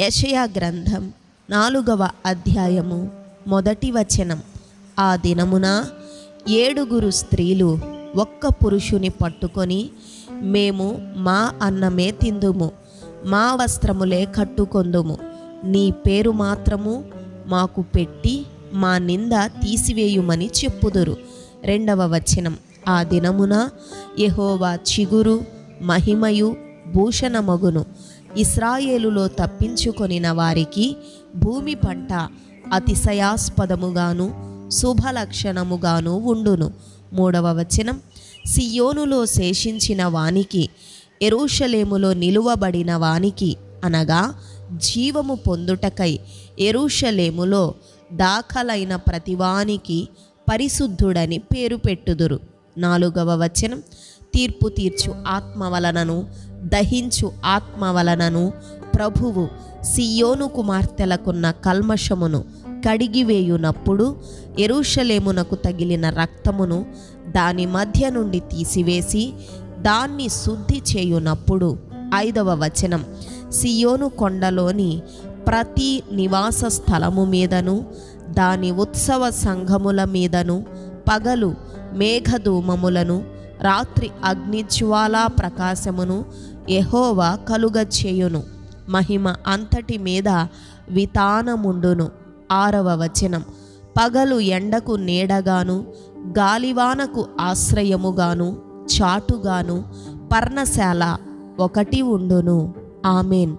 యెషయా గ్రంథం 4వ అధ్యాయము 1వ వచనం. ఆ దినమున 7 స్త్రీలు ఒక్క పురుషుని పట్టుకొని, మేము మా అన్నమే తిందుము, మా వస్త్రములే కట్టుకొందుము, నీ పేరు మాత్రము మాకు పెట్టి మా నింద తీసివేయుమని చెప్పుదురు. 2వ వచనం. ఆ దినమున యెహోవా చిగురు మహిమయు భూషణమగును. ఇశ్రాయేలులో తప్పించుకొనిన వారికి భూమి పంట అతిశయాస్పదముగాను శుభలక్షణముగాను ఉండును. 3వ వచనం. సియోనులో శేషించిన వానికి, యెరూషలేములో నిలువబడిన వానికి, అనగా జీవము పొందుటకై యెరూషలేములో దాఖలైన ప్రతివానికి పరిశుద్ధుడని పేరు పెట్టుదురు. 4వ వచనం. తీర్పు తీర్చు ఆత్మ వలనను దహించు ఆత్మ వలనను ప్రభువు సియోను కుమార్తెలకున్న కల్మషమును కడిగివేయునప్పుడు యెరూషలేమునకు తగిలిన రక్తమును దాని మధ్య నుండి తీసివేసి దాన్ని శుద్ధి చేయునప్పుడు. 5వ వచనం. సియోను కొండలోని ప్రతి నివాస స్థలము మీదను దాని ఉత్సవ సంఘముల మీదను పగలు మేఘధూమములను రాత్రి అగ్నిజ్వాలా ప్రకాశమును యెహోవా కలుగచేయును. మహిమ అంతటి మీద వితానముండును. 6వ వచనం. పగలు ఎండకు నీడగాను గాలివానకు ఆశ్రయముగాను చాటుగాను పర్ణశాల ఒకటి ఉండును. ఆమెన్.